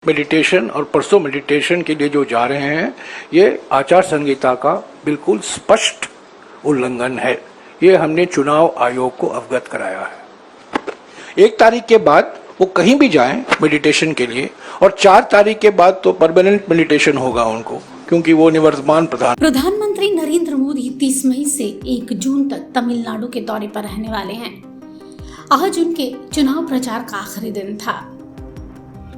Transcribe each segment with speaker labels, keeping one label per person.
Speaker 1: Meditation और परसों meditation के लिए जो जा रहे हैं, ये आचार संहिता का बिल्कुल स्पष्ट उल्लंघन है। ये हमने चुनाव आयोग को अवगत कराया है। 1 तारीख के बाद वो कहीं भी जाएं मेडिटेशन के लिए, और 4 तारीख के बाद तो परमानेंट मेडिटेशन होगा उनको, क्योंकि वो निवर्तमान
Speaker 2: प्रधानमंत्री नरेंद्र मोदी 30 मई से 1 जून तक तमिलनाडु के दौरे पर रहने वाले हैं। आज उनके चुनाव प्रचार का आखिरी दिन था।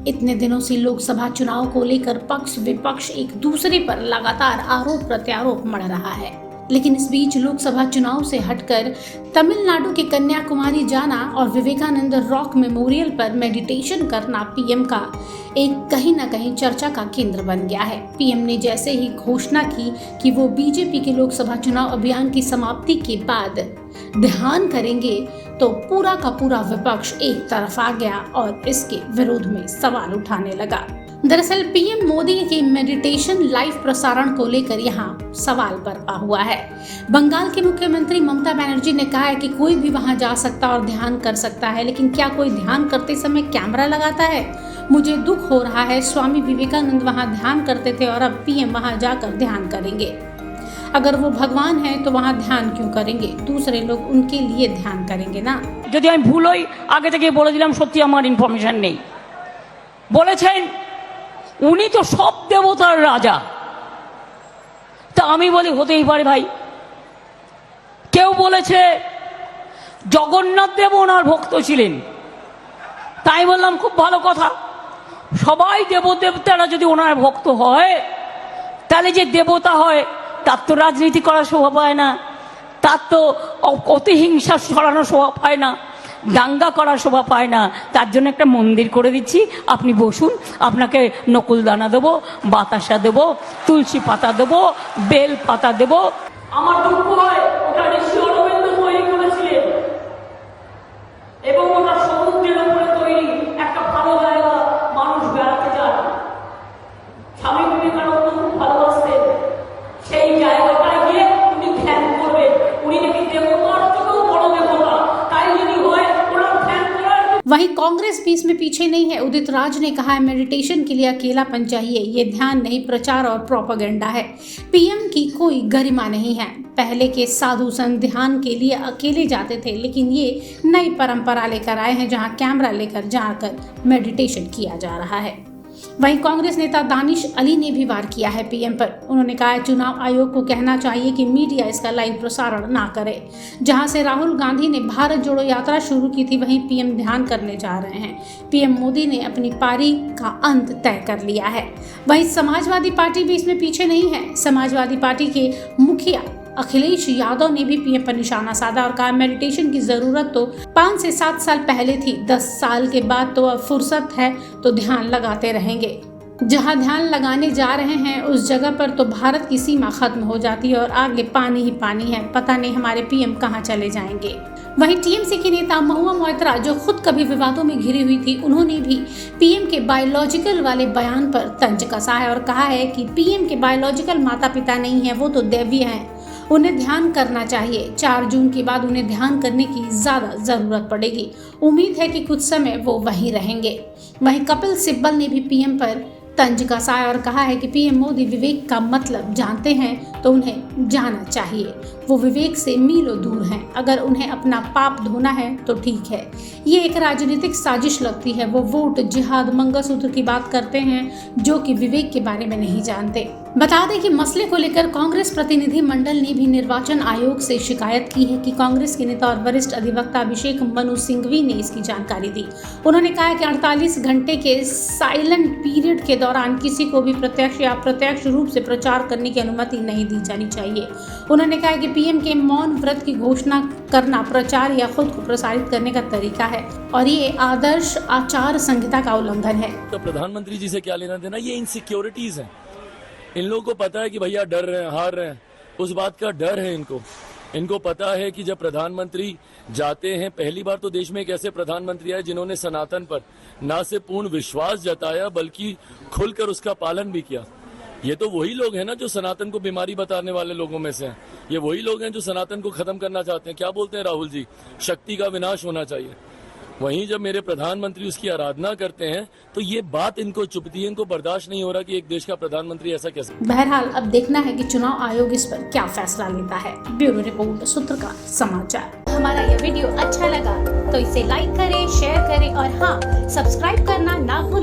Speaker 2: इतने दिनों से लोकसभा चुनाव को लेकर पक्ष विपक्ष एक दूसरे पर लगातार आरोप प्रत्यारोप मढ़ रहा है, लेकिन इस बीच लोकसभा चुनाव से हटकर तमिलनाडु के कन्याकुमारी जाना और विवेकानंद रॉक मेमोरियल पर मेडिटेशन करना पीएम का एक कहीं न कहीं चर्चा का केंद्र बन गया है। पीएम ने जैसे ही घोषणा की कि वो बीजेपी के लोकसभा चुनाव अभियान की समाप्ति के बाद ध्यान करेंगे, तो पूरा का पूरा विपक्ष एक तरफ आ गया और इसके विरोध में सवाल उठाने लगा। दरअसल पीएम मोदी के मेडिटेशन लाइव प्रसारण को लेकर यहाँ सवाल बरपा हुआ है। बंगाल की मुख्यमंत्री ममता बनर्जी ने कहा है कि कोई भी वहां जा सकता और ध्यान कर सकता है, लेकिन क्या कोई ध्यान करते समय कैमरा लगाता है? मुझे दुख हो रहा है, स्वामी विवेकानंद वहां ध्यान करते थे और अब पीएम वहां जाकर ध्यान करेंगे। अगर वो भगवान है तो वहाँ ध्यान क्यों करेंगे? दूसरे लोग उनके लिए ध्यान करेंगे ना।
Speaker 3: যদি আমি ভুল হই আগে থেকে বলে দিলাম, সত্যি আমার ইনফরমেশন নেই। বলেছেন উনি তো সব দেবতার রাজা, তা আমি বলি হতেই পারে ভাই। কেউ বলেছে জগন্নাথ দেব ওনার ভক্ত ছিলেন, তাই বললাম খুব ভালো কথা। সবাই দেবদেবতারা যদি ওনার ভক্ত হয়, তাহলে যে দেবতা হয় তার তো রাজনীতি করার শোভা পায় না, তার তো অতিহিংসা ছড়ানোর শোভা পায় না, দাঙ্গা করার শোভা পায় না। তার জন্য একটা মন্দির করে দিচ্ছি, আপনি বসুন, আপনাকে নকুলদানা দেবো, বাতাসা দেবো, তুলসী পাতা দেবো, বেল পাতা দেবো। আমার দুঃখ হয় ওটা ঋষি অরবিন্দ তৈরি করেছিলেন এবং ওটা সমুদ্রের উপরে তৈরি একটা ভালো জায়গা, মানুষ বেড়াতে যায়। স্বামী বিবেকানন্দ খুব ভালোবাসতেন সেই জায়গাটায় গিয়ে উনি ধ্যান করবেন। উনি নাকি দেবতার থেকেও বড় দেবতা, তাই যদি হয় ওনার ধ্যান করার।
Speaker 2: वहीं कांग्रेस भी इसमें पीछे नहीं है। उदित राज ने कहा है मेडिटेशन के लिए अकेलापन चाहिए, ये ध्यान नहीं प्रचार और प्रोपेगेंडा है। पीएम की कोई गरिमा नहीं है। पहले के साधु संत ध्यान के लिए अकेले जाते थे, लेकिन ये नई परंपरा लेकर आए हैं जहां कैमरा लेकर जाकर मेडिटेशन किया जा रहा है। वहीं कांग्रेस नेता दानिश अली ने भी वार किया है पीएम पर। उन्होंने कहा है चुनाव आयोग को कहना चाहिए कि मीडिया इसका लाइव प्रसारण ना करे। जहां से राहुल गांधी ने भारत जोड़ो यात्रा शुरू की थी, वहीं पीएम ध्यान करने जा रहे हैं। पीएम मोदी ने अपनी पारी का अंत तय कर लिया है। वहीं समाजवादी पार्टी भी इसमें पीछे नहीं है। समाजवादी पार्टी के मुखिया अखिलेश यादव ने भी पीएम पर निशाना साधा और कहा मेडिटेशन की जरूरत तो 5 से 7 साल पहले थी, 10 साल के बाद तो अब फुर्सत है तो ध्यान लगाते रहेंगे। जहां ध्यान लगाने जा रहे हैं उस जगह पर तो भारत की सीमा खत्म हो जाती है और आगे पानी ही पानी है। पता नहीं हमारे पीएम कहां चले जाएंगे। वहीं टीएमसी की नेता महुआ मोइत्रा, जो खुद कभी विवादों में घिरी हुई थी, उन्होंने भी पीएम के बायोलॉजिकल वाले बयान पर तंज कसा है और कहा है कि पीएम के बायोलॉजिकल माता पिता नहीं है, वो तो दैवीय हैं, उन्हें ध्यान करना चाहिए। 4 जून के बाद उन्हें ध्यान करने की ज्यादा जरूरत पड़ेगी। उम्मीद है कि कुछ समय वो वहीं रहेंगे। वहीं कपिल सिब्बल ने भी पीएम पर तंज कसाया और कहा है कि पीएम मोदी विवेक का मतलब जानते हैं तो उन्हें जाना चाहिए। वो विवेक से मीलों दूर हैं। अगर उन्हें अपना पाप धोना है तो ठीक है। ये एक राजनीतिक साजिश लगती है। वो वोट, जिहाद, मंगलसूत्र की बात करते हैं जो कि विवेक के बारे में नहीं जानते। बता दें कि मसले को लेकर कांग्रेस प्रतिनिधि मंडल ने भी निर्वाचन आयोग से शिकायत की है कि कांग्रेस के नेता और वरिष्ठ अधिवक्ता अभिषेक मनु सिंघवी ने इसकी जानकारी दी। उन्होंने कहा है कि 48 घंटे के साइलेंट पीरियड के दौरान किसी को भी प्रत्यक्ष या अप्रत्यक्ष रूप से प्रचार करने की अनुमति नहीं दी जानी चाहिए। उन्होंने कहा कि पीएम के मौन व्रत की घोषणा करना प्रचार या खुद को प्रसारित करने का तरीका है और ये आदर्श आचार संहिता का उल्लंघन है।
Speaker 4: तो प्रधानमंत्री जी से क्या लेना देना? ये इनसिक्योरिटीज है। इन लोगों को पता है कि भैया डर रहे हैं, हार रहे हैं, उस बात का डर है इनको। इनको पता है कि जब प्रधानमंत्री जाते हैं, पहली बार तो देश में एक ऐसे प्रधानमंत्री आए जिन्होंने सनातन पर ना से पूर्ण विश्वास जताया बल्कि खुलकर उसका पालन भी किया। ये तो वही लोग हैं ना जो सनातन को बीमारी बताने वाले लोगों में से हैं। ये वही लोग हैं जो सनातन को खत्म करना चाहते हैं। क्या बोलते हैं राहुल जी? शक्ति का विनाश होना चाहिए। वहीं जब मेरे प्रधानमंत्री उसकी आराधना करते हैं तो ये बात इनको चुभती है, इनको बर्दाश्त नहीं हो रहा कि एक देश का प्रधानमंत्री ऐसा कैसे।
Speaker 2: बहरहाल अब देखना है कि चुनाव आयोग इस पर क्या फैसला लेता है। ब्यूरो रिपोर्ट, सूत्रकार समाचार।
Speaker 5: हमारा यह वीडियो अच्छा लगा तो इसे लाइक करें, शेयर करें और हाँ, सब्सक्राइब करना ना भूलें।